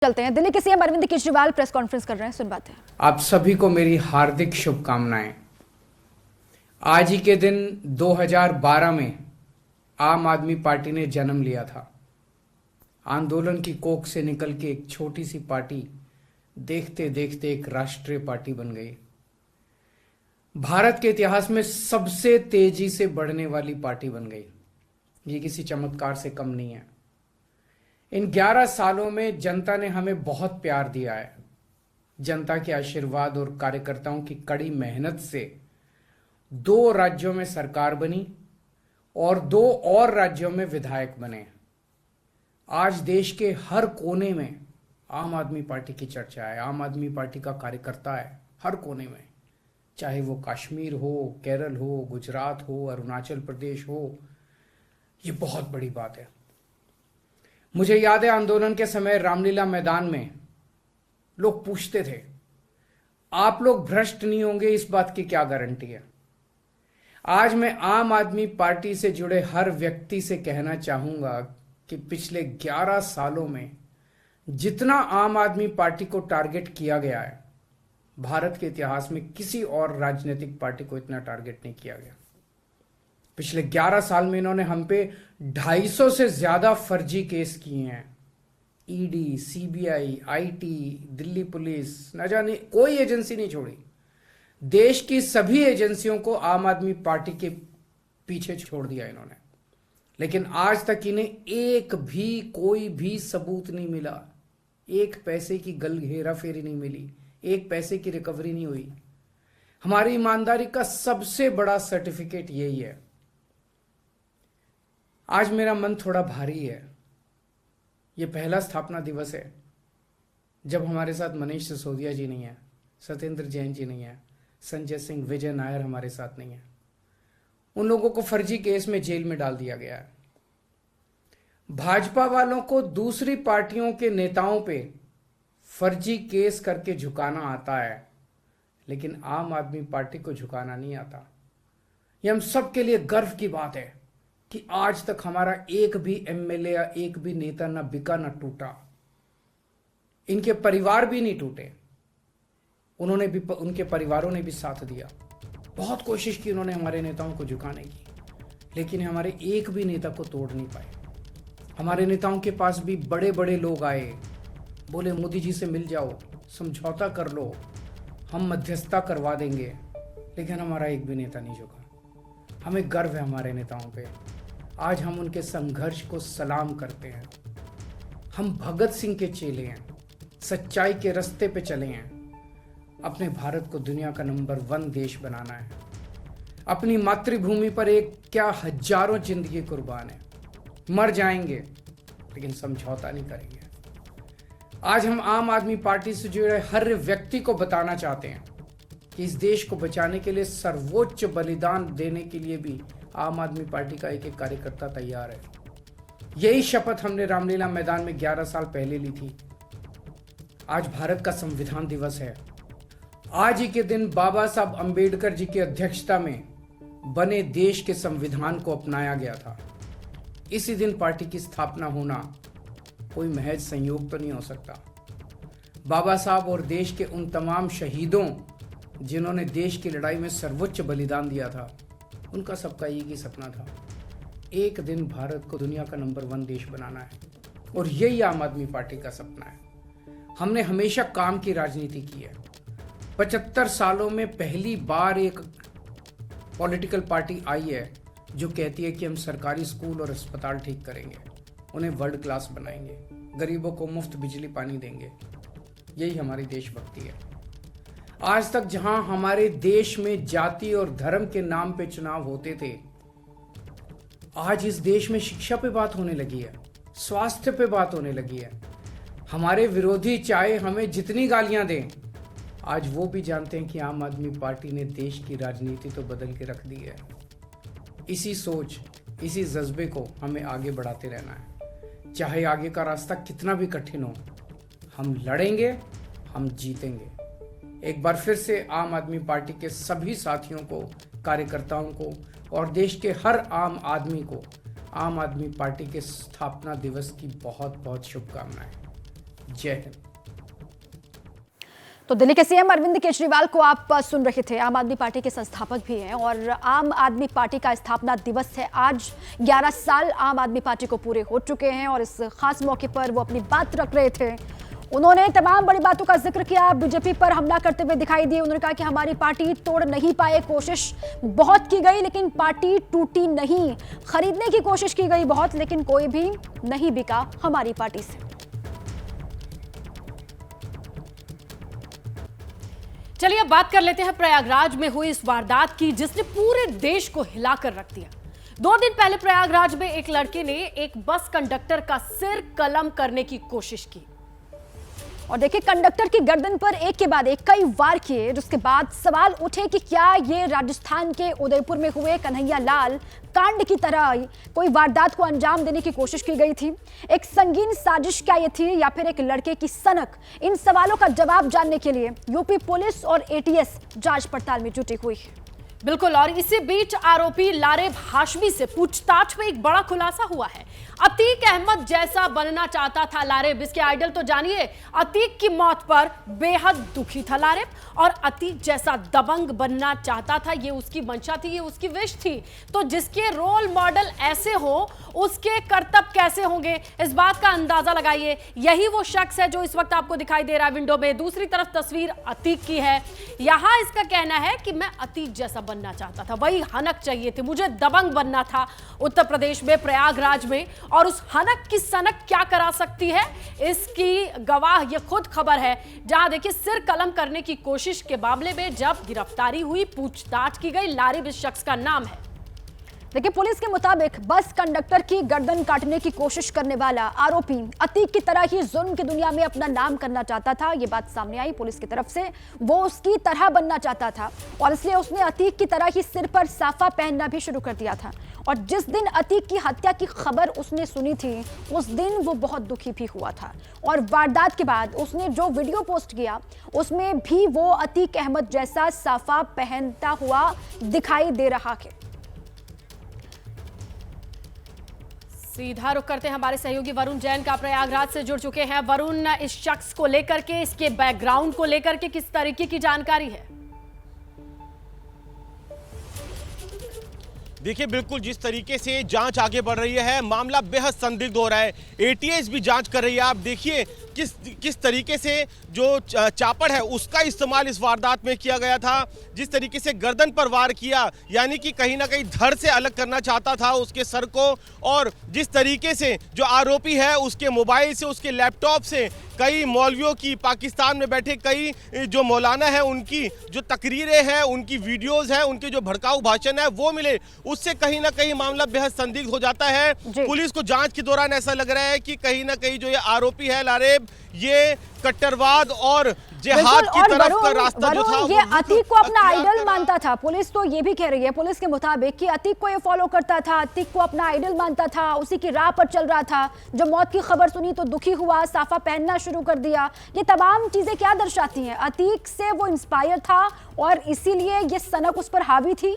चलते हैं। दिल्ली के CM Arvind Kejriwal press conference कर रहे हैं, सुन बातें। आप सभी को मेरी हार्दिक शुभकामनाएं। आज ही के दिन 2012 में आम आदमी पार्टी ने जन्म लिया था। आंदोलन की कोख से निकल के एक छोटी सी पार्टी देखते देखते एक राष्ट्रीय पार्टी बन गई। भारत के इतिहास में सबसे तेजी से बढ़ने वाली पार्टी बन गई। ये किसी चमत्कार से कम नहीं है। इन 11 सालों में जनता ने हमें बहुत प्यार दिया है। जनता के आशीर्वाद और कार्यकर्ताओं की कड़ी मेहनत से 2 राज्यों में सरकार बनी और 2 और राज्यों में विधायक बने। आज देश के हर कोने में आम आदमी पार्टी की चर्चा है, आम आदमी पार्टी का कार्यकर्ता है हर कोने में, चाहे वो कश्मीर हो, केरल हो, गुजरात हो, अरुणाचल प्रदेश हो। ये बहुत बड़ी बात है। मुझे याद है आंदोलन के समय रामलीला मैदान में लोग पूछते थे, आप लोग भ्रष्ट नहीं होंगे, इस बात की क्या गारंटी है। आज मैं आम आदमी पार्टी से जुड़े हर व्यक्ति से कहना चाहूंगा कि पिछले 11 सालों में जितना आम आदमी पार्टी को टारगेट किया गया है, भारत के इतिहास में किसी और राजनीतिक पार्टी को इतना टारगेट नहीं किया गया। पिछले 11 साल में इन्होंने हम पे 250 से ज्यादा फर्जी केस किए हैं। ED, CBI, IT, Delhi police, न जाने कोई एजेंसी नहीं छोड़ी। देश की सभी एजेंसियों को आम आदमी पार्टी के पीछे छोड़ दिया इन्होंने। लेकिन आज तक इन्हें एक भी कोई भी सबूत नहीं मिला, एक पैसे की गल हेराफेरी नहीं मिली, एक पैसे की रिकवरी नहीं हुई। हमारी ईमानदारी का सबसे बड़ा सर्टिफिकेट यही है। आज मेरा मन थोड़ा भारी है। यह पहला स्थापना दिवस है जब हमारे साथ मनीष सिसोदिया जी नहीं है, सत्येंद्र जैन जी नहीं है, संजय सिंह, विजय नायर हमारे साथ नहीं है। उन लोगों को फर्जी केस में जेल में डाल दिया गया है। भाजपा वालों को दूसरी पार्टियों के नेताओं पे फर्जी केस करके झुकाना आता है, लेकिन आम आदमी पार्टी को झुकाना नहीं आता। यह हम सबके लिए गर्व की बात है कि आज तक हमारा एक भी एमएलए या एक भी नेता ना बिका ना टूटा। इनके परिवार भी नहीं टूटे, उनके परिवारों ने भी साथ दिया। बहुत कोशिश की उन्होंने हमारे नेताओं को झुकाने की, लेकिन हमारे एक भी नेता को तोड़ नहीं पाए। हमारे नेताओं के पास भी बड़े बड़े लोग आए, बोले मोदी जी से मिल जाओ, समझौता कर लो, हम मध्यस्थता करवा देंगे, लेकिन हमारा एक भी नेता नहीं झुका। हमें गर्व है हमारे नेताओं पे। आज हम उनके संघर्ष को सलाम करते हैं। हम भगत सिंह के चेले हैं, सच्चाई के रास्ते पे चले हैं। अपने भारत को दुनिया का नंबर 1 देश बनाना है। अपनी मातृभूमि पर एक क्या हजारों जिंदगी कुर्बान है। मर जाएंगे लेकिन समझौता नहीं करेंगे। आज हम आम आदमी पार्टी से जुड़े हर व्यक्ति को बताना चाहते हैं कि इस देश को बचाने के लिए सर्वोच्च बलिदान देने के लिए भी आम आदमी पार्टी का एक एक कार्यकर्ता तैयार है। यही शपथ हमने रामलीला मैदान में 11 साल पहले ली थी। आज भारत का संविधान दिवस है। आज ही के दिन बाबा साहब अंबेडकर जी की अध्यक्षता में बने देश के संविधान को अपनाया गया था। इसी दिन पार्टी की स्थापना होना कोई महज संयोग तो नहीं हो सकता। बाबा साहब और देश के उन तमाम शहीदों जिन्होंने देश की लड़ाई में सर्वोच्च बलिदान दिया था, उनका सबका एक ही सपना था, एक दिन भारत को दुनिया का नंबर 1 देश बनाना है। और यही आम आदमी पार्टी का सपना है। हमने हमेशा काम की राजनीति की है। 75 सालों में पहली बार एक पॉलिटिकल पार्टी आई है जो कहती है कि हम सरकारी स्कूल और अस्पताल ठीक करेंगे, उन्हें वर्ल्ड क्लास बनाएंगे, गरीबों को मुफ्त बिजली पानी देंगे। यही हमारी देशभक्ति है। आज तक जहां हमारे देश में जाति और धर्म के नाम पे चुनाव होते थे, आज इस देश में शिक्षा पे बात होने लगी है, स्वास्थ्य पे बात होने लगी है। हमारे विरोधी चाहे हमें जितनी गालियां दें, आज वो भी जानते हैं कि आम आदमी पार्टी ने देश की राजनीति तो बदल के रख दी है। इसी सोच, इसी जज्बे को हमें आगे बढ़ाते रहना है। चाहे आगे का रास्ता कितना भी कठिन हो, हम लड़ेंगे, हम जीतेंगे। एक बार फिर से आम आदमी पार्टी के सभी साथियों को, कार्यकर्ताओं को और देश के हर आम आदमी को आम आदमी पार्टी के स्थापना दिवस की बहुत बहुत शुभकामनाएं। जय हिंद। तो दिल्ली के सीएम अरविंद केजरीवाल को आप सुन रहे थे। आम आदमी पार्टी के संस्थापक भी हैं और आम आदमी पार्टी का स्थापना दिवस है आज। 11 साल आम आदमी पार्टी को पूरे हो चुके हैं और इस खास मौके पर वो अपनी बात रख रहे थे। उन्होंने तमाम बड़ी बातों का जिक्र किया, बीजेपी पर हमला करते हुए दिखाई दिए। उन्होंने कहा कि हमारी पार्टी तोड़ नहीं पाए, कोशिश बहुत की गई लेकिन पार्टी टूटी नहीं। खरीदने की कोशिश की गई बहुत, लेकिन कोई भी नहीं बिका हमारी पार्टी से। चलिए अब बात कर लेते हैं प्रयागराज में हुई इस वारदात की जिसने पूरे देश को हिलाकर रख दिया। 2 दिन पहले प्रयागराज में एक लड़के ने एक बस कंडक्टर का सिर कलम करने की कोशिश की और देखिए कंडक्टर की गर्दन पर एक के बाद एक कई वार किए, जिसके बाद सवाल उठे कि क्या ये राजस्थान के उदयपुर में हुए कन्हैया लाल कांड की तरह कोई वारदात को अंजाम देने की कोशिश की गई थी। एक संगीन साजिश क्या ये थी या फिर एक लड़के की सनक? इन सवालों का जवाब जानने के लिए यूपी पुलिस और एटीएस जांच पड़ताल में जुटी हुई है। बिल्कुल, और इसी बीच आरोपी लारेब हाशमी से पूछताछ में एक बड़ा खुलासा हुआ है। अतीक अहमद जैसा बनना चाहता था लारेब, इसके आइडल तो जानिए। अतीक की मौत पर बेहद दुखी था लारेब और अतीक जैसा दबंग बनना चाहता था, ये उसकी मंशा थी, ये उसकी विश थी। तो जिसके रोल मॉडल ऐसे हो उसके करतब कैसे होंगे, इस बात का अंदाजा लगाइए। यही वो शख्स है जो इस वक्त आपको दिखाई दे रहा है विंडो में। दूसरी तरफ तस्वीर अतीक की है। यहां इसका कहना है कि मैं अतीक जैसा बनना चाहता था, वही हनक चाहिए थी, मुझे दबंग बनना था उत्तर प्रदेश में प्रयागराज में। और उस हनक की सनक क्या करा सकती है, इसकी गवाह ये खुद खबर है। जहां देखिए सिर कलम करने की कोशिश के मामले में जब गिरफ्तारी हुई, पूछताछ की गई, लारेब इस शख्स का नाम है। देखिए पुलिस के मुताबिक बस कंडक्टर की गर्दन काटने की कोशिश करने वाला आरोपी अतीक की तरह ही जुल्म की दुनिया में अपना नाम करना चाहता था। ये बात सामने आई पुलिस की तरफ से। वो उसकी तरह बनना चाहता था और इसलिए उसने अतीक की तरह ही सिर पर साफा पहनना भी शुरू कर दिया था। और जिस दिन अतीक की हत्या की खबर उसने सुनी थी, उस दिन वो बहुत दुखी भी हुआ था। और वारदात के बाद उसने जो वीडियो पोस्ट किया उसमें भी वो अतीक अहमद जैसा साफा पहनता हुआ दिखाई दे रहा है। सीधा रुख करते हैं हमारे सहयोगी वरुण जैन का, प्रयागराज से जुड़ चुके हैं। वरुण, इस शख्स को लेकर के, इसके बैकग्राउंड को लेकर के किस तरीके की जानकारी है? देखिए बिल्कुल जिस तरीके से जांच आगे बढ़ रही है, मामला बेहद संदिग्ध हो रहा है। एटीएस भी जांच कर रही है। आप देखिए किस तरीके से जो चापड़ है उसका इस्तेमाल इस वारदात में किया गया था। जिस तरीके से गर्दन पर वार किया, यानी कि कहीं ना कहीं धड़ से अलग करना चाहता था उसके सर को। और जिस तरीके से जो आरोपी है उसके मोबाइल से, उसके लैपटॉप से कई मौलवियों की, पाकिस्तान में बैठे कई जो मौलाना है उनकी जो तकरीरें हैं, उनकी वीडियोस हैं, उनके जो भड़काऊ भाषण है वो मिले, उससे कहीं ना कहीं मामला बेहद संदिग्ध हो जाता है। पुलिस को जांच के दौरान ऐसा लग रहा है कि कहीं ना कहीं जो ये आरोपी है लारेब, ये कट्टरवाद और जिहाद की तरफ का रास्ता जो था, ये अतीक को अपना आइडल मानता था। पुलिस तो ये भी कह रही है पुलिस के मुताबिक कि अतीक को ये फॉलो करता था, अतीक को अपना आइडल मानता था, उसी की राह पर चल रहा था। जो मौत की खबर सुनी तो दुखी हुआ, साफा पहनना शुरू कर दिया। ये तमाम चीजें क्या दर्शाती हैं? अतीक से वो इंस्पायर था और इसीलिए ये सनक उस पर हावी थी।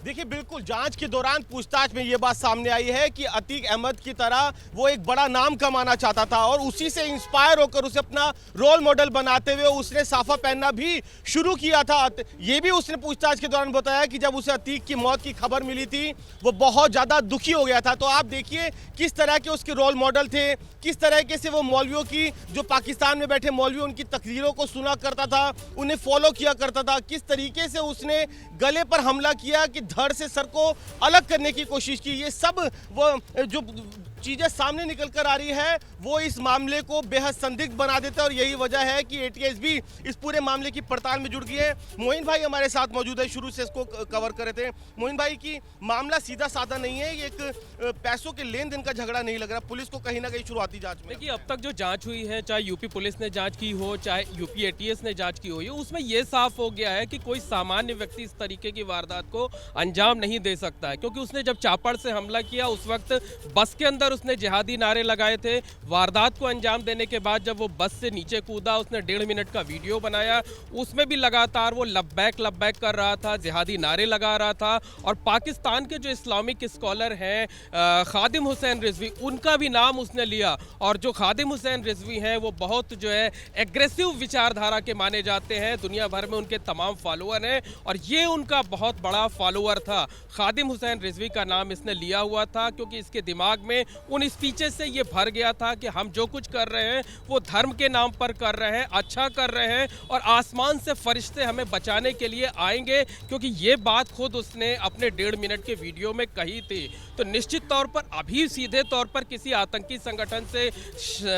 देखिए बिल्कुल जांच के दौरान पूछताछ में ये बात सामने आई है कि अतीक अहमद की तरह वो एक बड़ा नाम कमाना चाहता था और उसी से इंस्पायर होकर उसे अपना रोल मॉडल बनाते हुए उसने साफा पहनना भी शुरू किया था। ये भी उसने पूछताछ के दौरान बताया कि जब उसे अतीक की मौत की खबर मिली थी वो बहुत ज़्यादा दुखी हो गया था। तो आप देखिए किस तरह के उसके रोल मॉडल थे, किस तरीके से वो मौलवियों की, जो पाकिस्तान में बैठे मौलवी उनकी तकरीरों को सुना करता था, उन्हें फॉलो किया करता था। किस तरीके से उसने गले पर हमला किया कि धड़ से सर को अलग करने की कोशिश की। ये सब वो जो चीजें सामने निकल कर आ रही है वो इस मामले को बेहद संदिग्ध बना देता है और यही वजह है कि एटीएस भी इस पूरे मामले की पड़ताल में जुड़ गई है। मोइन भाई हमारे साथ मौजूद है, शुरू से इसको कवर कर रहे थे। मोइन भाई की मामला सीधा साधा नहीं है, ये एक पैसों के लेन देन का झगड़ा नहीं लग रहा पुलिस को कहीं ना कहीं शुरुआती जांच में। देखिए अब तक जो जांच हुई है, चाहे यूपी पुलिस ने जांच की हो, चाहे यूपी एटीएस ने जांच की हो, उसमें ये साफ हो गया है कि कोई सामान्य व्यक्ति इस तरीके की वारदात को अंजाम नहीं दे सकता है। क्योंकि उसने जब चापड़ से हमला किया उस वक्त बस के अंदर पर उसने जिहादी नारे लगाए थे। वारदात को अंजाम देने के बाद जब वो बस से नीचे कूदा, उसने 1.5 मिनट का वीडियो बनाया, उसमें भी लगातार वो लब्बैक कर रहा था, जिहादी नारे लगा रहा था। और पाकिस्तान के जो इस्लामिक स्कॉलर हैं खादिम हुसैन रिजवी, उनका भी नाम उसने लिया। और जो खादिम हुसैन रिजवी हैं वो बहुत जो है एग्रेसिव विचारधारा के माने जाते हैं, दुनिया भर में उनके तमाम फॉलोअर हैं और ये उनका बहुत बड़ा फॉलोअर था। खादिम हुसैन रिजवी का नाम इसने लिया हुआ था क्योंकि इसके दिमाग में उन स्पीचेस से ये भर गया था कि हम जो कुछ कर रहे हैं वो धर्म के नाम पर कर रहे हैं, अच्छा कर रहे हैं और आसमान से फरिश्ते हमें बचाने के लिए आएंगे, क्योंकि ये बात खुद उसने अपने 1.5 मिनट के वीडियो में कही थी। तो निश्चित तौर पर अभी सीधे तौर पर किसी आतंकी संगठन से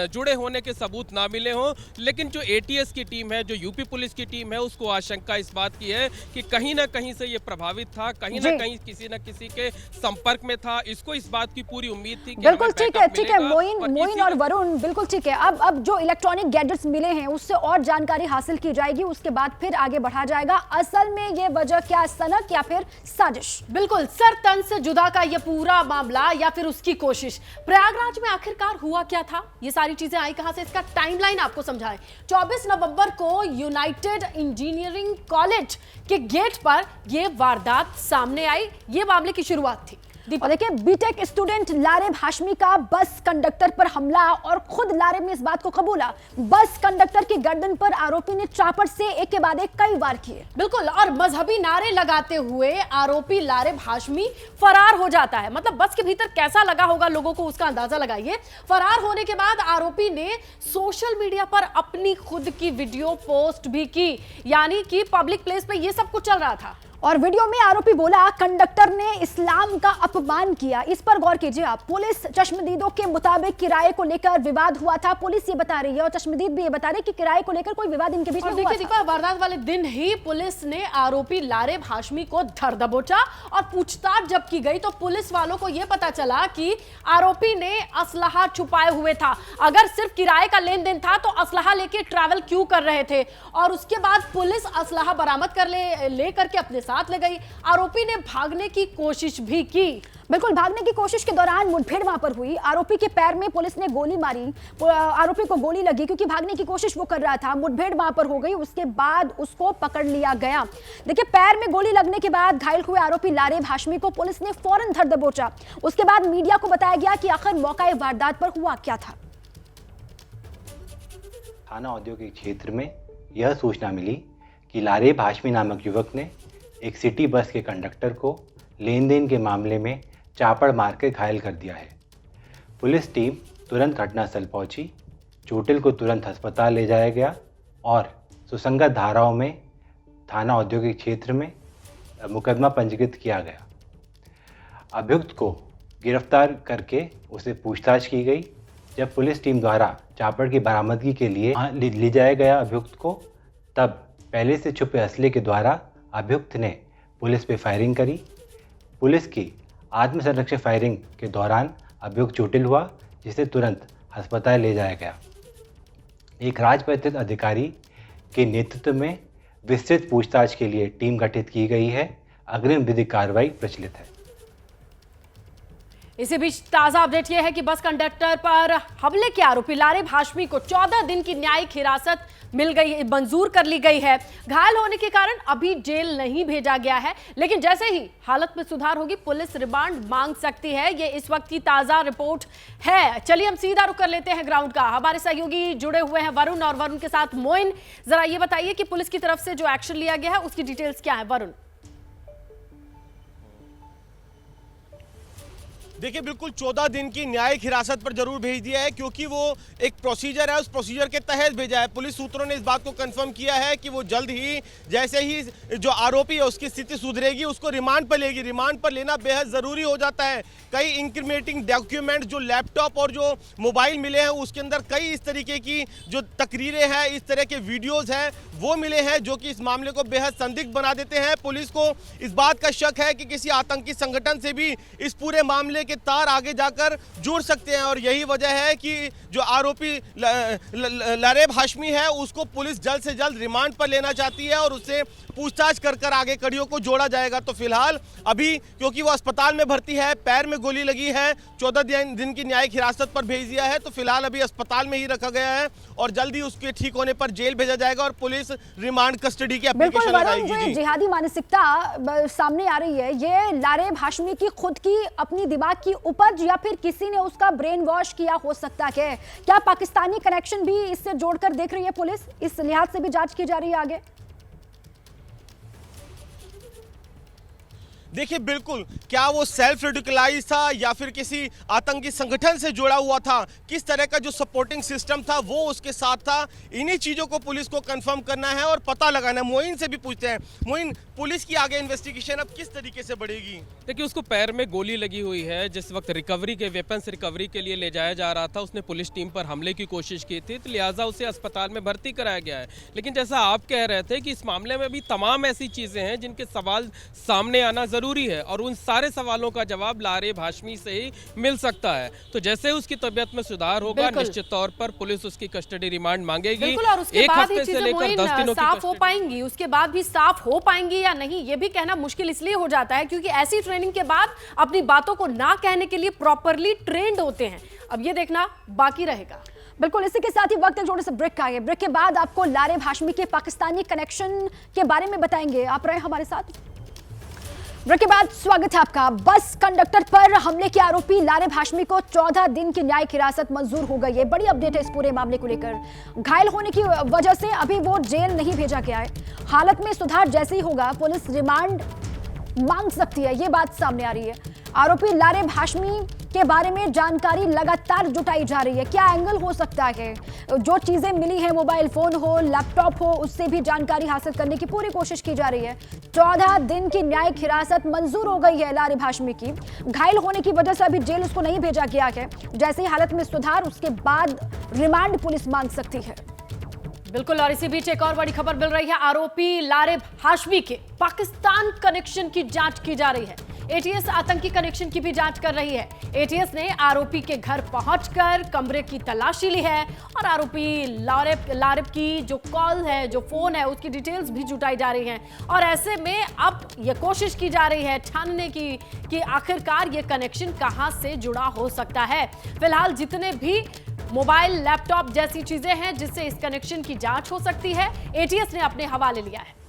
जुड़े होने के सबूत ना मिले हों, लेकिन जो एटीएस की टीम है, जो यूपी पुलिस की टीम है, उसको आशंका इस बात की है कि कहीं ना कहीं से ये प्रभावित था, कहीं ना कहीं किसी न किसी के संपर्क में था। इसको इस बात की पूरी उम्मीद थी कि बिल्कुल ठीक है मोइन और वरुण, बिल्कुल ठीक है। अब जो इलेक्ट्रॉनिक गैजेट्स मिले हैं उससे और जानकारी हासिल की जाएगी, उसके बाद फिर आगे बढ़ा जाएगा। असल में ये वजह क्या, सनक या फिर साजिश? बिल्कुल सर तन से जुदा का ये पूरा मामला या फिर उसकी कोशिश। प्रयागराज में आखिरकार हुआ क्या था, ये सारी चीजें आई कहां से, इसका टाइमलाइन आपको समझाएं। 24 नवंबर को यूनाइटेड इंजीनियरिंग कॉलेज के गेट पर यह वारदात सामने आई, ये मामले की शुरुआत थी। और देखिए, बीटेक स्टूडेंट लारेब हाशमी का बस कंडक्टर पर हमला, और खुद लारेब ने इस बात को कबूला। बस कंडक्टर की गर्दन पर आरोपी ने चापड़ से एक के बाद एक कई वार किए। बिल्कुल, और मजहबी नारे लगाते हुए आरोपी लारेब हाशमी फरार हो जाता है। मतलब बस के भीतर कैसा लगा होगा लोगों को, उसका अंदाजा लगाइए। फरार होने के बाद आरोपी ने सोशल मीडिया पर अपनी खुद की वीडियो पोस्ट भी की, यानी कि पब्लिक प्लेस पे ये सब कुछ चल रहा था। और वीडियो में आरोपी बोला, कंडक्टर ने इस्लाम का अपमान किया। इस पर गौर कीजिए आप। पुलिस चश्मदीदों के मुताबिक किराए को लेकर विवाद हुआ था, पुलिस ये बता रही है और चश्मदीद भी ये बता रहे कि किराए को लेकर कोई विवाद इनके बीच में हुआ था। वारदात वाले दिन ही पुलिस ने आरोपी लारेब हाशमी को धर दबोचा और पूछताछ जब की गई तो पुलिस वालों को यह पता चला कि आरोपी ने असलहा छुपाए हुए था। अगर सिर्फ किराए का लेन देन था तो असलहा लेके ट्रैवल क्यों कर रहे थे? और उसके बाद पुलिस असलहा बरामद कर ले करके अपने साथ ले गई। आरोपी ने भागने की कोशिश भी की। बिल्कुल, भागने की कोशिश के दौरान मुठभेड़ वहां पर हुई। आरोपी के पैर में पुलिस ने गोली मारी, आरोपी को गोली लगी क्योंकि भागने की कोशिश वो कर रहा था। मुठभेड़ वहां पर हो गई, उसके बाद उसको पकड़ लिया गया। देखिए, पैर में गोली लगने के बाद घायल हुए आरोपी लारेब हाशमी को पुलिस ने फौरन धर दबोचा। उसके बाद मीडिया को बताया गया कि आखिर मौका वारदात पर हुआ क्या था। थाना औद्योगिक क्षेत्र में यह सूचना मिली कि लारेब हाशमी नामक युवक ने एक सिटी बस के कंडक्टर को लेन देन के मामले में चापड़ मारकर घायल कर दिया है। पुलिस टीम तुरंत घटनास्थल पहुंची, चोटिल को तुरंत अस्पताल ले जाया गया और सुसंगत धाराओं में थाना औद्योगिक क्षेत्र में मुकदमा पंजीकृत किया गया। अभियुक्त को गिरफ्तार करके उसे पूछताछ की गई। जब पुलिस टीम द्वारा चापड़ की बरामदगी के लिए ले जाया गया अभियुक्त को, तब पहले से छुपे असले के द्वारा अभियुक्त ने पुलिस पे फायरिंग करी। पुलिस की आत्मसंरक्षक फायरिंग के दौरान अभियुक्त चोटिल हुआ, जिसे तुरंत अस्पताल ले जाया गया। एक राजपत्रित अधिकारी के नेतृत्व में विस्तृत पूछताछ के लिए टीम गठित की गई है। अग्रिम विधिक कार्रवाई प्रचलित है। इसी बीच ताजा अपडेट यह है कि बस कंडक्टर पर हमले के आरोपी लारेब हाशमी को 14 दिन की न्यायिक हिरासत मंजूर कर ली गई है। घायल होने के कारण अभी जेल नहीं भेजा गया है, लेकिन जैसे ही हालत में सुधार होगी पुलिस रिमांड मांग सकती है। ये इस वक्त की ताजा रिपोर्ट है। चलिए हम सीधा रुक कर लेते हैं ग्राउंड का। हमारे सहयोगी जुड़े हुए हैं वरुण, और वरुण के साथ मोइन। जरा ये बताइए कि पुलिस की तरफ से जो एक्शन लिया गया है उसकी डिटेल्स क्या है वरुण? देखिए, बिल्कुल 14 दिन की न्यायिक हिरासत पर जरूर भेज दिया है, क्योंकि वो एक प्रोसीजर है, उस प्रोसीजर के तहत भेजा है। पुलिस सूत्रों ने इस बात को कंफर्म किया है कि वो जल्द ही, जैसे ही जो आरोपी है उसकी स्थिति सुधरेगी, उसको रिमांड पर लेगी। रिमांड पर लेना बेहद ज़रूरी हो जाता है। कई इंक्रीमेंटिंग डॉक्यूमेंट, जो लैपटॉप और जो मोबाइल मिले हैं, उसके अंदर कई इस तरीके की जो तकरीरें हैं, इस तरह के वीडियोज़ हैं, वो मिले हैं, जो कि इस मामले को बेहद संदिग्ध बना देते हैं। पुलिस को इस बात का शक है कि किसी आतंकी संगठन से भी इस पूरे मामले के के तार आगे जाकर जुड़ सकते हैं और यही वजह है कि जो आरोपी लारेब हाशमी है उसको पुलिस जल्द से जल्द रिमांड पर लेना चाहती है और उससे पूछताछ कर आगे कड़ियों को जोड़ा जाएगा। तो फिलहाल अभी क्योंकि वो अस्पताल में भर्ती है, पैर में गोली लगी है, 14 दिन की न्यायिक हिरासत पर भेज दिया है, तो फिलहाल अभी अस्पताल में ही रखा गया है और जल्दी उसके ठीक होने पर जेल भेजा जाएगा और पुलिस रिमांड कस्टडी की एप्लीकेशन लगाएगी। जो जिहादी मानसिकता सामने आ रही है, ये लारेब हाशमी की खुद की अपनी दिमाग की उपज या फिर किसी ने उसका ब्रेन वॉश किया हो सकता है? क्या पाकिस्तानी कनेक्शन भी इससे जोड़कर देख रही है पुलिस? इस लिहाज से भी जांच की जा रही है आगे? देखिए बिल्कुल, क्या वो सेल्फ रेडिकलाइज था या फिर किसी आतंकी संगठन से जुड़ा हुआ था, किस तरह का जो सपोर्टिंग सिस्टम था वो उसके साथ था, इन्हीं चीज़ों को पुलिस को कंफर्म करना है और पता लगाना है। मोइन से भी पूछते हैं, मोइन पुलिस की आगे इन्वेस्टिगेशन अब किस तरीके से बढ़ेगी? देखिए उसको पैर में गोली लगी हुई है, जिस वक्त रिकवरी के वेपन्स रिकवरी के लिए ले जाया जा रहा था उसने पुलिस टीम पर हमले की कोशिश की थी, तो लिहाजा उसे अस्पताल में भर्ती कराया गया है। लेकिन जैसा आप कह रहे थे कि इस मामले में भी तमाम ऐसी चीज़ें हैं जिनके सवाल सामने आना ज़रूरी है और उन सारे सवालों का जवाब लारेब हाशमी से ही मिल सकता है। तो जैसे उसकी तबीयत में सुधार होगा निश्चित तौर पर पुलिस उसकी कस्टडी रिमांड मांगेगी। और उसके बाद ही चीजें मोइन 10 दिनों साफ हो पाएंगी, उसके बाद भी साफ हो पाएंगी या नहीं ये भी कहना मुश्किल इसलिए हो जाता है क्योंकि ऐसी ट्रेनिंग के बाद अपनी बातों को ना कहने के लिए प्रॉपरली ट्रेंड होते हैं। अब ये देखना बाकी रहेगा। बिल्कुल, इसी के साथ ही वक्त एक छोटे से ब्रेक का है। ब्रेक के बाद आपको लारेब हाशमी के पाकिस्तानी कनेक्शन के बारे में बताएंगे। आप रहे हमारे साथ। ब्रेक के बाद स्वागत है आपका। बस कंडक्टर पर हमले के आरोपी लारेब हाशमी को 14 दिन की न्यायिक हिरासत मंजूर हो गई है। बड़ी अपडेट है इस पूरे मामले को लेकर। घायल होने की वजह से अभी वो जेल नहीं भेजा गया है। हालत में सुधार जैसे ही होगा पुलिस रिमांड मांग सकती है, ये बात सामने आ रही है। आरोपी लारेब हाशमी के बारे में जानकारी लगातार जुटाई जा रही है। क्या एंगल हो सकता है? जो चीजें मिली हैं, मोबाइल फोन हो, लैपटॉप हो, उससे भी जानकारी हासिल करने की पूरी कोशिश की जा रही है। 14 दिन की न्यायिक हिरासत मंजूर हो गई है लारेब हाशमी की। घायल होने की वजह से अभी जेल उसको नहीं भेजा गया है। जैसे ही हालत में सुधार, उसके बाद रिमांड पुलिस मांग सकती है। बिल्कुल, और इसी बीच एक और बड़ी खबर मिल रही है। आरोपी लारेब हाशमी के पाकिस्तान कनेक्शन की जांच की जा रही है। एटीएस आतंकी कनेक्शन की भी जांच कर रही है। एटीएस ने आरोपी के घर पहुंचकर कमरे की तलाशी ली है और आरोपी लारेब की जो कॉल है, जो फोन है, उसकी डिटेल्स भी जुटाई जा रही हैं। और ऐसे में अब यह कोशिश की जा रही है छानने की कि आखिरकार ये कनेक्शन कहां से जुड़ा हो सकता है। फिलहाल जितने भी मोबाइल, लैपटॉप जैसी चीजें हैं जिससे इस कनेक्शन की जांच हो सकती है, एटीएस ने अपने हवाले लिया है।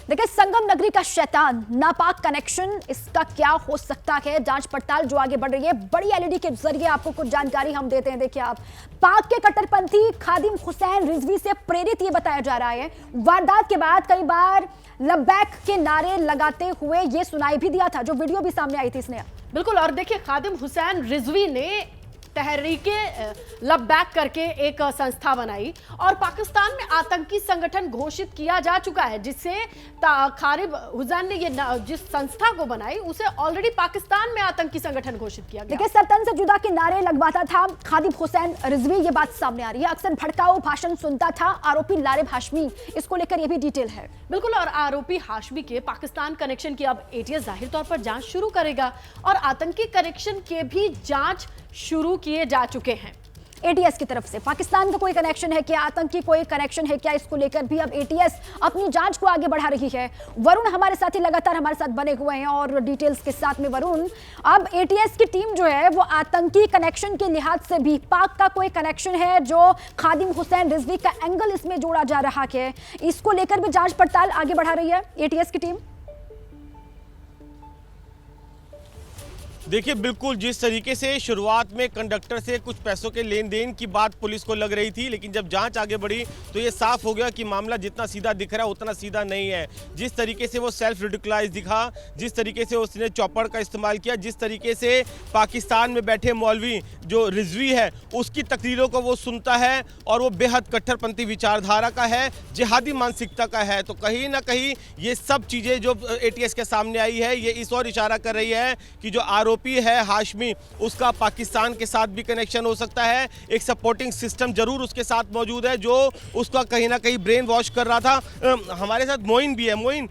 देखिए, संगम नगरी का शैतान, नापाक कनेक्शन, इसका क्या हो सकता है? जांच पड़ताल जो आगे बढ़ रही है, बड़ी एलईडी के जरिए आपको कुछ जानकारी हम देते हैं। देखिए आप, पाक के कट्टरपंथी खादिम हुसैन रिजवी से प्रेरित ये बताया जा रहा है। वारदात के बाद कई बार लब्बैक के नारे लगाते हुए ये सुनाई भी दिया था, जो वीडियो भी सामने आई थी इसने। बिल्कुल, और देखिए खादिम हुसैन रिजवी ने तहरीके लब्बैक करके एक संस्था बनाई और पाकिस्तान में आतंकी संगठन घोषित किया जा चुका है, जिससे खादिम हुसैन ने ये जिस संस्था को बनाई उसे ऑलरेडी पाकिस्तान में आतंकी संगठन घोषित किया गया। देखिए, सरतन से जुदा के नारे लगवाता था खादिम हुसैन रिजवी, ये बात सामने आ रही है। अक्सर भड़काऊ भाषण सुनता था आरोपी लारेब हाशमी, इसको लेकर ये भी डिटेल है। बिल्कुल, और आरोपी हाशमी के पाकिस्तान कनेक्शन की अब एटीएस जाहिर तौर पर जांच शुरू करेगा और आतंकी कनेक्शन के भी जांच शुरू किए जा चुके हैं। एटीएस की तरफ से पाकिस्तान का कोई कनेक्शन है क्या, आतंकी कोई कनेक्शन है क्या, इसको लेकर भी अब एटीएस अपनी जांच को आगे बढ़ा रही है। वरुण हमारे साथ ही लगातार हमारे साथ बने हुए हैं और डिटेल्स के साथ में वरुण, अब एटीएस की टीम जो है वो आतंकी कनेक्शन के लिहाज से भी पाक का कोई कनेक्शन है जो खादिम हुसैन रिजवी का एंगल इसमें जोड़ा जा रहा है, इसको लेकर भी जांच पड़ताल आगे बढ़ा रही है एटीएस की टीम। देखिए बिल्कुल, जिस तरीके से शुरुआत में कंडक्टर से कुछ पैसों के लेन देन की बात पुलिस को लग रही थी, लेकिन जब जांच आगे बढ़ी तो ये साफ हो गया कि मामला जितना सीधा दिख रहा है उतना सीधा नहीं है। जिस तरीके से वो सेल्फ रिडिकुलाइज दिखा, जिस तरीके से उसने चॉपर का इस्तेमाल किया, जिस तरीके से पाकिस्तान में बैठे मौलवी जो रिजवी है उसकी तकरीरों को वो सुनता है और वो बेहद कट्टरपंथी विचारधारा का है, जिहादी मानसिकता का है, तो कहीं ना कहीं ये सब चीज़ें जो एटीएस के सामने आई है ये इस और इशारा कर रही है कि जो आरोपी है हाशमी, उसका पाकिस्तान के साथ भी कनेक्शन हो सकता है। एक सपोर्टिंग सिस्टम जरूर उसके साथ मौजूद है जो उसका कहीं ना कहीं ब्रेन वॉश कर रहा था। हमारे साथ मोइन भी है। मोइन,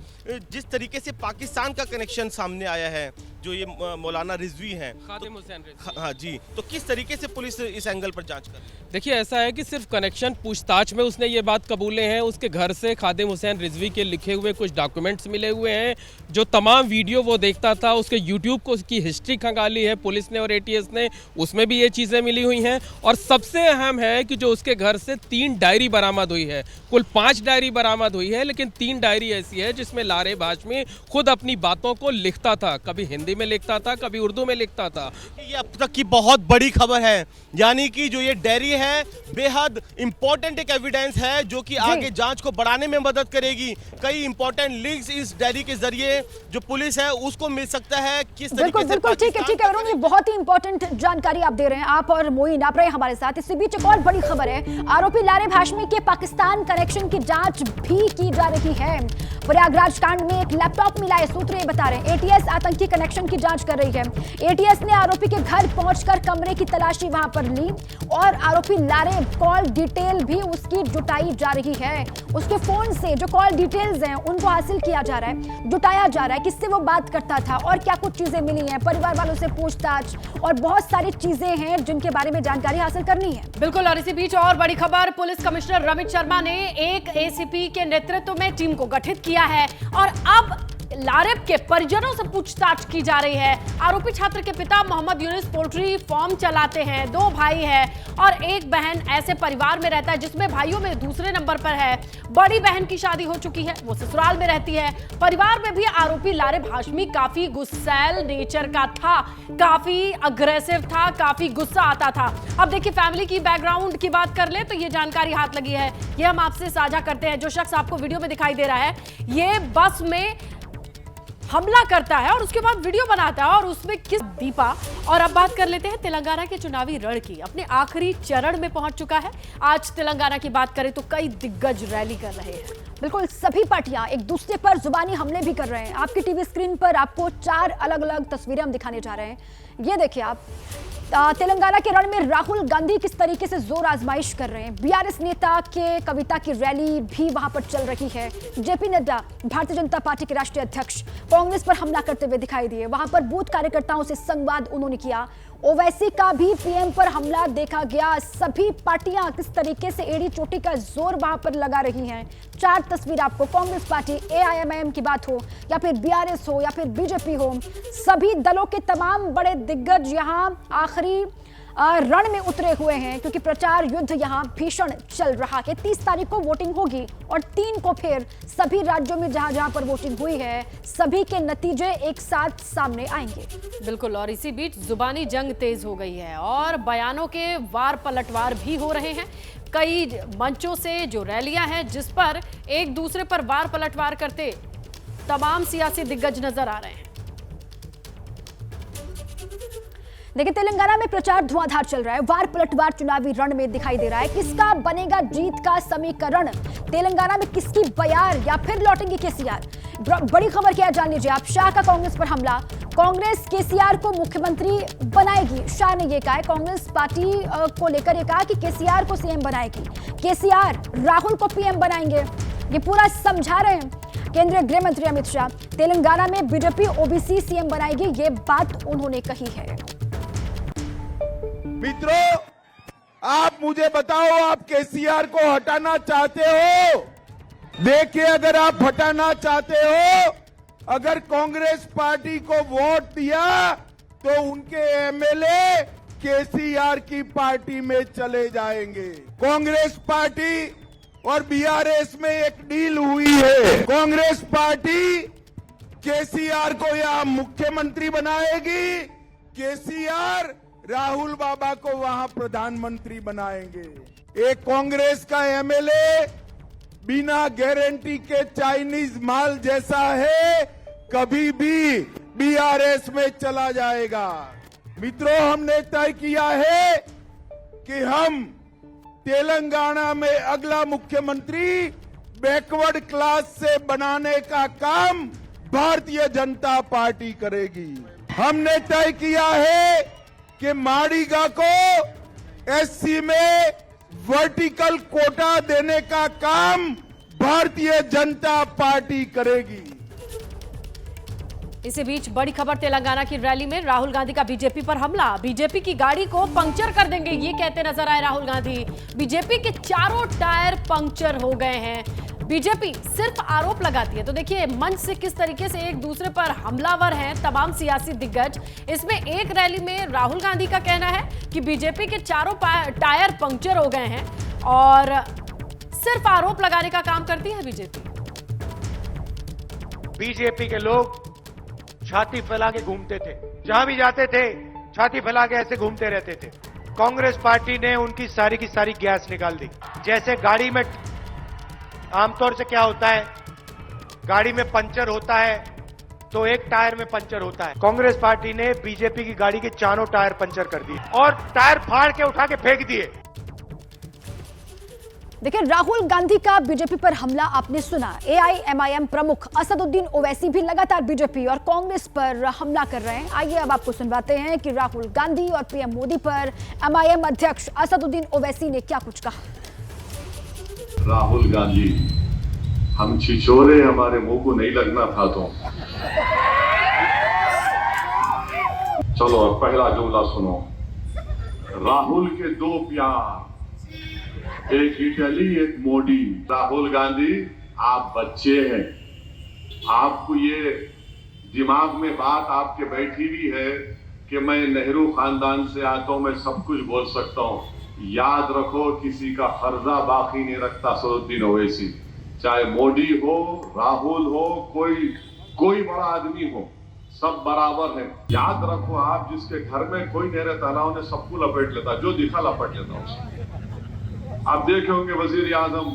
जिस तरीके से पाकिस्तान का कनेक्शन सामने आया है, जो ये मौलाना रिजवी हैं, खादिम हुसैन रिजवी। हाँ जी, तो किस तरीके से पुलिस इस एंगल पर जांच कर रही है? देखिए, ऐसा है कि सिर्फ कनेक्शन पूछताछ में उसने ये बात कबूले हैं। उसके घर से खादिम हुसैन रिजवी के लिखे हुए कुछ डॉक्यूमेंट्स मिले हुए हैं, जो तमाम वीडियो वो देखता था, उसके यूट्यूब को उसकी हिस्ट्री खंगाली है पुलिस ने और एटीएस ने, उसमें भी ये चीज़ें मिली हुई हैं। और सबसे अहम है कि जो उसके घर से 3 डायरी बरामद हुई है, कुल 5 डायरी बरामद हुई है, लेकिन 3 डायरी ऐसी है जिसमें लारेब हाशमी खुद अपनी बातों को लिखता था, कभी हिंदी में लिखता था, कभी उर्दू में लिखता था। ये अब तक की बहुत बड़ी खबर है, यानी कि जो ये डायरी है बेहद इंपॉर्टेंट एक एविडेंस है जो कि आगे जांच को बढ़ाने में मदद करेगी। कई इंपॉर्टेंट लिंक्स इस डायरी के जरिए जो पुलिस है उसको मिल सकता है। किस तरीके से बिल्कुल ठीक है अरुण, ये बहुत ही इंपॉर्टेंट जानकारी आप दे रहे हैं, आप और मोइन आप रहे हमारे साथ। इसी बीच एक और बड़ी खबर है, आरोपी लारेब हाशमी के पाकिस्तान कनेक्शन की जांच भी की जा रही है। प्रयागराज कांड में एक लैपटॉप मिला है, सूत्र ये बता रहे हैं। एटीएस आतंकी कनेक्शन की जांच कर रही है। एटीएस ने आरोपी के घर पहुंचकर कमरे की तलाशी वहां पर ली और आरोपी लारेब कॉल डिटेल भी उसकी जुटाई जा रही है। उसके फोन से जो कॉल डिटेल्स हैं उनको हासिल किया जा रहा है, जुटाया जा रहा है, किससे वो बात करता था और क्या कुछ चीजें मिली हैं, परिवार वालों से पूछताछ और बहुत सारी चीजें हैं जिनके बारे में जानकारी हासिल करनी है। बिल्कुल, और इसी बीच और बड़ी खबर, पुलिस कमिश्नर रमित शर्मा ने एक एसीपी के नेतृत्व में टीम को गठित किया है और अब लारेब के परिजनों से पूछताछ की जा रही है। आरोपी छात्र के पिता मोहम्मद यूनिस पोल्ट्री फार्म चलाते हैं, 2 भाई हैं और एक बहन ऐसे परिवार में रहता है जिसमें भाइयों में दूसरे नंबर पर है। बड़ी बहन की शादी हो चुकी है, वो ससुराल में रहती है। परिवार में भी आरोपी लारेब हाशमी काफी गुस्सैल नेचर का था, काफी अग्रेसिव था, काफी गुस्सा आता था। अब देखिए, फैमिली की बैकग्राउंड की बात कर ले तो ये जानकारी हाथ लगी है, ये हम आपसे साझा करते हैं। जो शख्स आपको वीडियो में दिखाई दे रहा है, ये बस में हमला करता है और उसके बाद वीडियो बनाता है और उसमें किस दीपा। और अब बात कर लेते हैं तेलंगाना के चुनावी रण की, अपने आखिरी चरण में पहुंच चुका है। आज तेलंगाना की बात करें तो कई दिग्गज रैली कर रहे हैं। बिल्कुल, सभी पार्टियां एक दूसरे पर जुबानी हमले भी कर रहे हैं। आपकी टीवी स्क्रीन पर आपको 4 अलग अलग तस्वीरें हम दिखाने जा रहे हैं। ये देखिए आप, तेलंगाना के रण में राहुल गांधी किस तरीके से जोर आजमाइश कर रहे हैं। बीआरएस नेता के कविता की रैली भी वहां पर चल रही है। जेपी नड्डा, भारतीय जनता पार्टी के राष्ट्रीय अध्यक्ष, कांग्रेस पर हमला करते हुए दिखाई दिए। वहां पर बूथ कार्यकर्ताओं से संवाद उन्होंने किया। ओवैसी का भी पीएम पर हमला देखा गया। सभी पार्टियां किस तरीके से एड़ी चोटी का जोर वहां पर लगा रही हैं। 4 तस्वीर आपको, कांग्रेस पार्टी, एआईएमआईएम की बात हो या फिर बीआरएस हो या फिर बीजेपी हो, सभी दलों के तमाम बड़े दिग्गज यहां आखिरी रण में उतरे हुए हैं क्योंकि प्रचार युद्ध यहां भीषण चल रहा है। 30 तारीख को वोटिंग होगी और 3 को फिर सभी राज्यों में जहां जहां पर वोटिंग हुई है सभी के नतीजे एक साथ सामने आएंगे। बिल्कुल, और इसी बीच जुबानी जंग तेज हो गई है और बयानों के वार पलटवार भी हो रहे हैं। कई मंचों से जो रैलियां हैं जिस पर एक दूसरे पर वार पलटवार करते तमाम सियासी दिग्गज नजर आ रहे हैं। देखिए, तेलंगाना में प्रचार धुआंधार चल रहा है, वार पलटवार चुनावी रण में दिखाई दे रहा है। किसका बनेगा जीत का समीकरण, तेलंगाना में किसकी बयार या फिर लौटेंगे केसीआर। बड़ी खबर क्या है जान लीजिए आप। शाह का कांग्रेस पर हमला, कांग्रेस केसीआर को मुख्यमंत्री बनाएगी। शाह ने यह कहा है, कांग्रेस पार्टी को लेकर यह कहा कि केसीआर को सीएम बनाएगी, केसीआर राहुल को पीएम बनाएंगे। ये पूरा समझा रहे हैं केंद्रीय गृह मंत्री अमित शाह। तेलंगाना में बीजेपी ओबीसी सीएम बनाएगी, ये बात उन्होंने कही है। मित्रों, आप मुझे बताओ, आप केसीआर को हटाना चाहते हो? देखिए, अगर आप हटाना चाहते हो, अगर कांग्रेस पार्टी को वोट दिया तो उनके एमएलए केसीआर की पार्टी में चले जाएंगे। कांग्रेस पार्टी और बीआरएस में एक डील हुई है। कांग्रेस पार्टी केसीआर को यहां मुख्यमंत्री बनाएगी, केसीआर राहुल बाबा को वहां प्रधानमंत्री बनाएंगे। एक कांग्रेस का एमएलए बिना गारंटी के चाइनीज माल जैसा है, कभी भी बीआरएस में चला जाएगा। मित्रों, हमने तय किया है कि हम तेलंगाना में अगला मुख्यमंत्री बैकवर्ड क्लास से बनाने का काम भारतीय जनता पार्टी करेगी। हमने तय किया है कि माड़ीगा को एससी में वर्टिकल कोटा देने का काम भारतीय जनता पार्टी करेगी। इसी बीच बड़ी खबर तेलंगाना की रैली में राहुल गांधी का बीजेपी पर हमला। बीजेपी की गाड़ी को पंक्चर कर देंगे, ये कहते नजर आए राहुल गांधी। बीजेपी के चारों टायर पंक्चर हो गए हैं। बीजेपी सिर्फ आरोप लगाती है, तो देखिए मंच से किस तरीके से एक दूसरे पर हमलावर हैं तमाम सियासी दिग्गज। इसमें एक रैली में राहुल गांधी का कहना है कि बीजेपी के चारों टायर पंक्चर हो गए हैं और सिर्फ आरोप लगाने का काम करती है बीजेपी। बीजेपी के लोग छाती फैला के घूमते थे, जहां भी जाते थे छाती फैला के ऐसे घूमते रहते थे। कांग्रेस पार्टी ने उनकी सारी की सारी गैस निकाल दी। जैसे गाड़ी में आमतौर से क्या होता है, गाड़ी में पंचर होता है तो एक टायर में पंचर होता है। कांग्रेस पार्टी ने बीजेपी की गाड़ी के चारों टायर पंचर कर दिए और टायर फाड़ के उठा के फेंक दिए। देखिए, राहुल गांधी का बीजेपी पर हमला आपने सुना। एआईएमआईएम प्रमुख असदुद्दीन ओवैसी भी लगातार बीजेपी और कांग्रेस पर हमला कर रहे हैं। आइए अब आपको सुनवाते हैं कि राहुल गांधी और पीएम मोदी पर एमआईएम अध्यक्ष असदुद्दीन ओवैसी ने क्या कुछ कहा। राहुल गांधी, हम छिछोरे, हमारे मुंह को नहीं लगना था तो चलो अब पहला जुमला सुनो। राहुल के दो प्यार, एक इटली एक मोदी। राहुल गांधी, आप बच्चे हैं, आपको ये दिमाग में बात आपके बैठी भी है कि मैं नेहरू खानदान से आता हूं, मैं सब कुछ बोल सकता हूं। याद रखो, किसी का फर्जा बाकी नहीं रखता असदुद्दीन ओवैसी। चाहे मोदी हो, राहुल हो, कोई बड़ा आदमी हो, सब बराबर है। याद रखो, आप जिसके घर में कोई नहीं रहता ना, उन्हें सबको लपेट लेता, जो दिखा लपेट लेता उसे। आप देखे होंगे वजीर आजम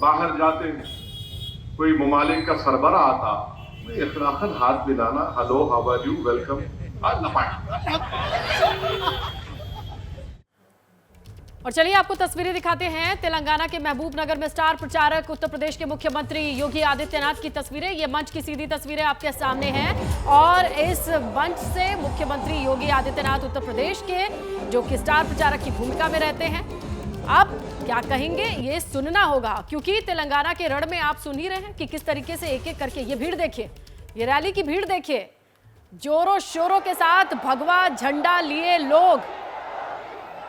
बाहर जाते हैं, कोई ममालिक का सरबरा आता, इखलाकन हाथ मिलाना, hello how are you, welcome, आज और चलिए आपको तस्वीरें दिखाते हैं तेलंगाना के महबूब नगर में स्टार प्रचारक उत्तर प्रदेश के मुख्यमंत्री योगी आदित्यनाथ की तस्वीरें। ये मंच की सीधी तस्वीरें आपके सामने हैं और इस मंच से मुख्यमंत्री योगी आदित्यनाथ उत्तर प्रदेश के, जो कि स्टार प्रचारक की भूमिका में रहते हैं, अब क्या कहेंगे ये सुनना होगा, क्योंकि तेलंगाना के रण में आप सुन ही रहे हैं कि किस तरीके से एक एक करके ये भीड़ देखिए, ये रैली की भीड़ देखिए, जोरों शोरों के साथ भगवा झंडा लिए लोग,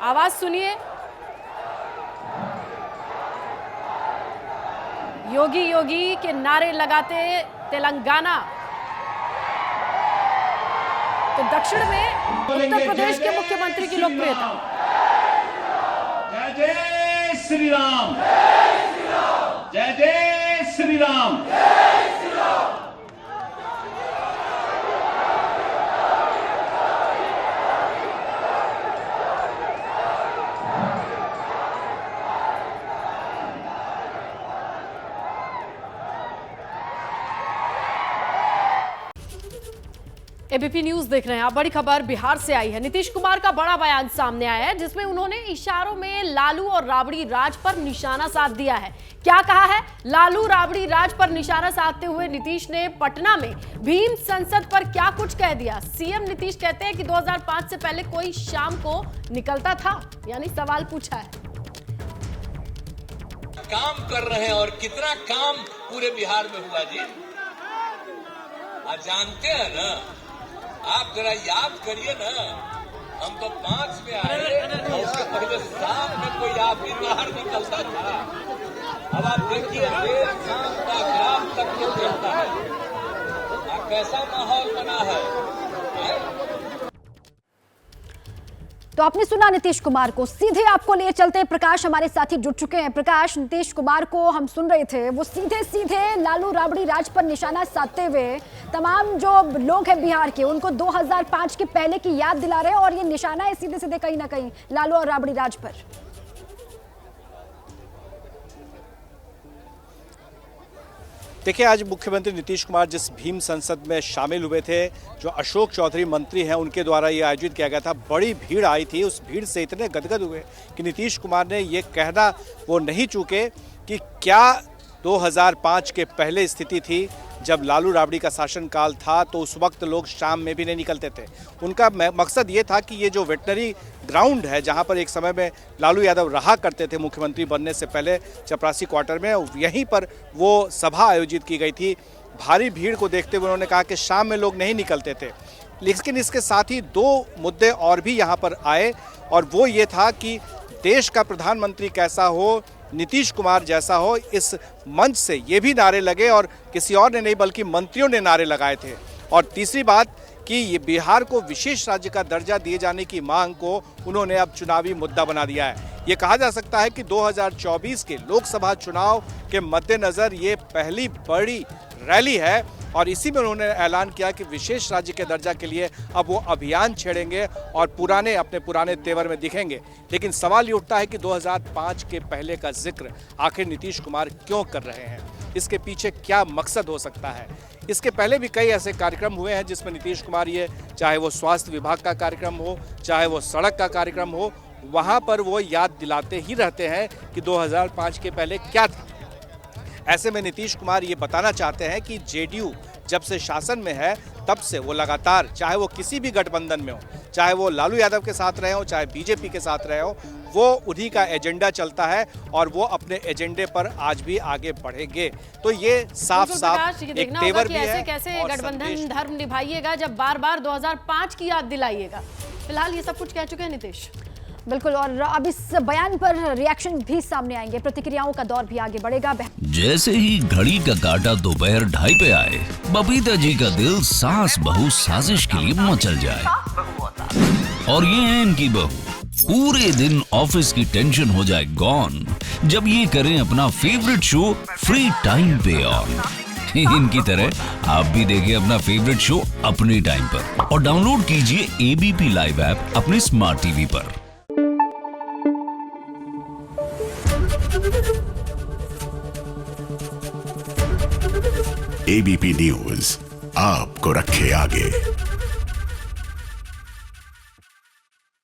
आवाज सुनिए। योगी योगी के नारे लगाते तेलंगाना। तो दक्षिण में उत्तर प्रदेश के मुख्यमंत्री की लोकप्रियता। जय जय श्री राम, जय जय श्री राम। एबीपी न्यूज देख रहे हैं आप। बड़ी खबर बिहार से आई है। नीतीश कुमार का बड़ा बयान सामने आया है, जिसमें उन्होंने इशारों में लालू और राबड़ी राज पर निशाना साध दिया है। क्या कहा है? लालू राबड़ी राज पर निशाना साधते हुए नीतीश ने पटना में भीम संसद पर क्या कुछ कह दिया। सीएम नीतीश कहते हैं कि 2005 से पहले कोई शाम को निकलता था, यानी सवाल पूछा है। काम कर रहे हैं और कितना काम पूरे बिहार में हुआ जी, आप जानते हैं ना, आप जरा याद करिए ना, हम तो 5 में आए और उसके पहले शाम में कोई आप भी बाहर निकलता था। अब आप देखिए देर शाम का ग्राम तक क्यों देखता है, कैसा माहौल बना है। तो आपने सुना नीतीश कुमार को। सीधे आपको लिए चलते हैं, प्रकाश हमारे साथी जुड़ चुके हैं। प्रकाश, नीतीश कुमार को हम सुन रहे थे, वो सीधे सीधे लालू राबड़ी राज पर निशाना साधते हुए तमाम जो लोग हैं बिहार के, उनको 2005 के पहले की याद दिला रहे हैं और ये निशाना है सीधे सीधे कहीं ना कहीं लालू और राबड़ी राज पर। देखिए, आज मुख्यमंत्री नीतीश कुमार जिस भीम संसद में शामिल हुए थे, जो अशोक चौधरी मंत्री हैं उनके द्वारा ये आयोजित किया गया था, बड़ी भीड़ आई थी। उस भीड़ से इतने गदगद हुए कि नीतीश कुमार ने ये कहना वो नहीं चूके कि क्या 2005 के पहले स्थिति थी जब लालू राबड़ी का शासनकाल था, तो उस वक्त लोग शाम में भी नहीं निकलते थे। उनका मकसद ये था कि ये जो वेटनरी ग्राउंड है, जहाँ पर एक समय में लालू यादव रहा करते थे मुख्यमंत्री बनने से पहले चपरासी क्वार्टर में, यहीं पर वो सभा आयोजित की गई थी भारी भीड़ को देखते हुए उन्होंने कहा कि शाम में लोग नहीं निकलते थे। लेकिन इसके साथ ही 2 मुद्दे और भी यहाँ पर आए, और वो ये था कि देश का प्रधानमंत्री कैसा हो, नीतीश कुमार जैसा हो। इस मंच से ये भी नारे लगे, और किसी और ने नहीं बल्कि मंत्रियों ने नारे लगाए थे। और तीसरी बात कि ये बिहार को विशेष राज्य का दर्जा दिए जाने की मांग को उन्होंने अब चुनावी मुद्दा बना दिया है। ये कहा जा सकता है कि 2024 के लोकसभा चुनाव के मद्देनज़र ये पहली बड़ी रैली है, और इसी में उन्होंने ऐलान किया कि विशेष राज्य के दर्जा के लिए अब वो अभियान छेड़ेंगे और अपने पुराने तेवर में दिखेंगे। लेकिन सवाल ये उठता है कि 2005 के पहले का जिक्र आखिर नीतीश कुमार क्यों कर रहे हैं, इसके पीछे क्या मकसद हो सकता है। इसके पहले भी कई ऐसे कार्यक्रम हुए हैं जिसमें नीतीश कुमार, ये चाहे वो स्वास्थ्य विभाग का कार्यक्रम हो, चाहे वो सड़क का कार्यक्रम हो, वहाँ पर वो याद दिलाते ही रहते हैं कि 2005 के पहले क्या था। ऐसे में नीतीश कुमार ये बताना चाहते हैं कि जेडीयू जब से शासन में है तब से वो लगातार, चाहे वो किसी भी गठबंधन में हो, चाहे वो लालू यादव के साथ रहे हो, चाहे बीजेपी के साथ रहे हो, वो उन्हीं का एजेंडा चलता है और वो अपने एजेंडे पर आज भी आगे बढ़ेंगे। तो ये साफ साफ एक तेवर भी है। ऐसे कैसे गठबंधन धर्म निभाइएगा जब बार बार 2005 की याद दिलाइएगा। फिलहाल ये सब कुछ कह चुके हैं नीतीश। बिल्कुल, और अब इस बयान पर रिएक्शन भी सामने आएंगे, प्रतिक्रियाओं का दौर भी आगे बढ़ेगा। जैसे ही घड़ी का काटा दोपहर 2:30 पे आए, बबीता जी का दिल सास बहू साजिश के लिए मचल जाए। और ये है इनकी बहू, पूरे दिन ऑफिस की टेंशन हो जाए गॉन जब ये करें अपना फेवरेट शो फ्री टाइम पे ऑन। इनकी तरह आप भी देखिए अपना फेवरेट शो अपने टाइम पर, और डाउनलोड कीजिए ABP लाइव ऐप अपने स्मार्ट टीवी पर। ABP न्यूज आपको रखे आगे।